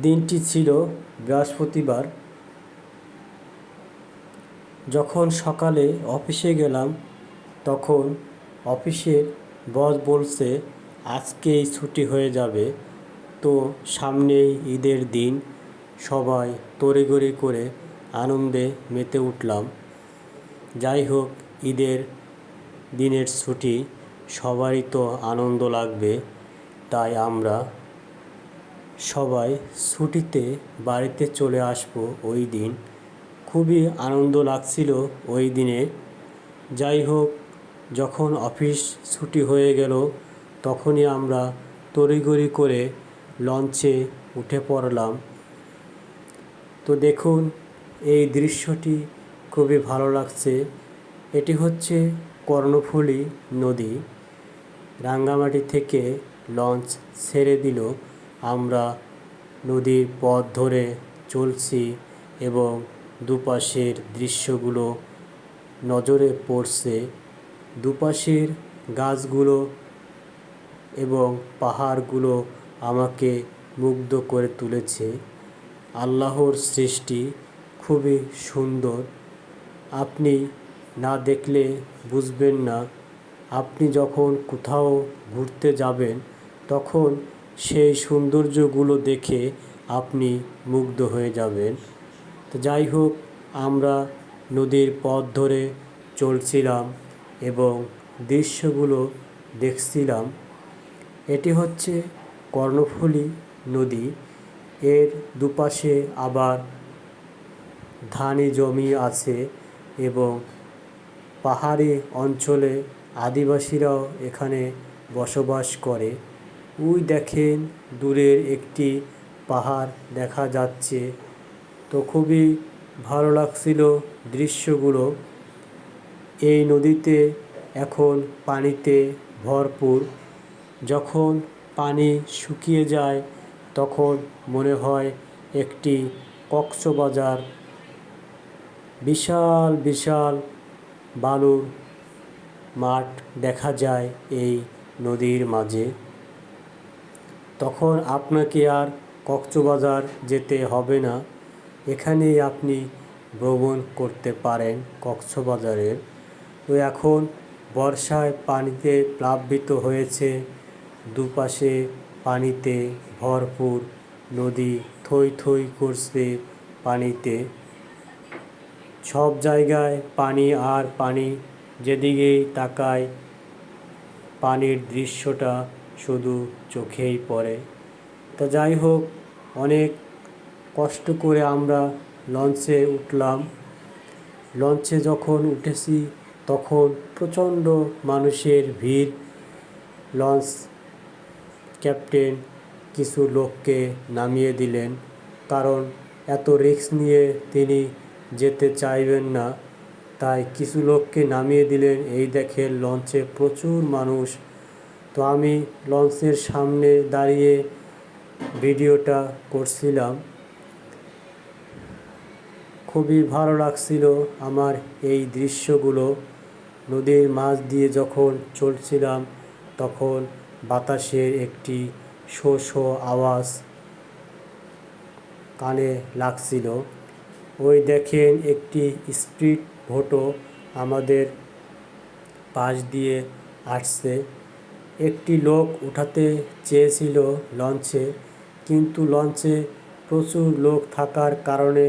দিনটি ছিল বৃহস্পতিবার। যখন সকালে অফিসে গেলাম তখন অফিসের বস বলছে আজকেই ছুটি হয়ে যাবে। তো সামনেই ঈদের দিন, সবাই তড়িঘড়ি করে আনন্দে মেতে উঠলাম। যাই হোক, ঈদের দিনের ছুটি, সবারই তো আনন্দ লাগবে, তাই আমরা সবাই ছুটিতে বাড়িতে চলে আসবো ওই দিন। খুবই আনন্দ লাগছিল ওই দিনে। যাই হোক, যখন অফিস ছুটি হয়ে গেল তখনই আমরা তড়িঘড়ি করে লঞ্চে উঠে পড়লাম। তো দেখুন, এই দৃশ্যটি খুবই ভালো লাগছে। এটি হচ্ছে কর্ণফুলী নদী। রাঙ্গামাটি থেকে লঞ্চ ছেড়ে দিল, আমরা নদীর পথ ধরে চলছি এবং দুপাশের দৃশ্যগুলো নজরে পড়ছে। দুপাশের গাছগুলো এবং পাহাড়গুলো আমাকে মুগ্ধ করে তুলেছে। আল্লাহর সৃষ্টি খুবই সুন্দর। আপনি না দেখলে বুঝবেন না। আপনি যখন কোথাও ঘুরতে যাবেন তখন সেই সৌন্দর্যগুলো দেখে আপনি মুগ্ধ হয়ে যাবেন। তো যাই হোক, আমরা নদীর পথ ধরে চলছিলাম এবং দৃশ্যগুলো দেখছিলাম। এটি হচ্ছে কর্ণফুলী নদী। এর দুপাশে আবার ধানি জমি আছে এবং পাহাড়ি অঞ্চলে আদিবাসীরাও এখানে বসবাস করে। ওই দেখেন, দূরের একটি পাহাড় দেখা যাচ্ছে। তো খুবই ভালো লাগছিল দৃশ্যগুলো। এই নদীতে এখন পানিতে ভরপুর। যখন পানি শুকিয়ে যায় তখন মনে হয় একটি কক্সবাজার, বিশাল বিশাল বালুর মাঠ দেখা যায় এই নদীর মাঝে। তখন আপনাকে আর কক্সবাজার যেতে হবে না, এখানেই আপনি ভ্রমণ করতে পারেন কক্সবাজারের। তো এখন বর্ষায় পানিতে প্লাবিত হয়েছে, দুপাশে পানিতে ভরপুর, নদী থই থই করছে পানিতে। সব জায়গায় পানি আর পানি, যেদিকেই তাকায় পানির দৃশ্যটা শুধু চোখেই পড়ে। তা যাই হোক, অনেক কষ্ট করে আমরা লঞ্চে উঠলাম। লঞ্চে যখন উঠেছি তখন প্রচণ্ড মানুষের ভিড়। লঞ্চ ক্যাপ্টেন কিছু লোককে নামিয়ে দিলেন, কারণ এত রিস্ক নিয়ে তিনি যেতে চাইবেন না, তাই কিছু লোককে নামিয়ে দিলেন। এই দেখেন, লঞ্চে প্রচুর মানুষ। তো আমি লঞ্চের সামনে দাঁড়িয়ে ভিডিওটা করছিলাম। খুবই ভালো লাগছিল আমার এই দৃশ্যগুলো। নদীর মাছ দিয়ে যখন চলছিলাম তখন বাতাসের একটি শো শো আওয়াজ কানে লাগছিল। ওই দেখেন, একটি স্পিড বোটও আমাদের পাশ দিয়ে আসছে। একটি লোক উঠাতে চেয়েছিল লঞ্চে, কিন্তু লঞ্চে প্রচুর লোক থাকার কারণে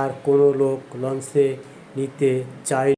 আর কোনো লোক লঞ্চে নিতে চায়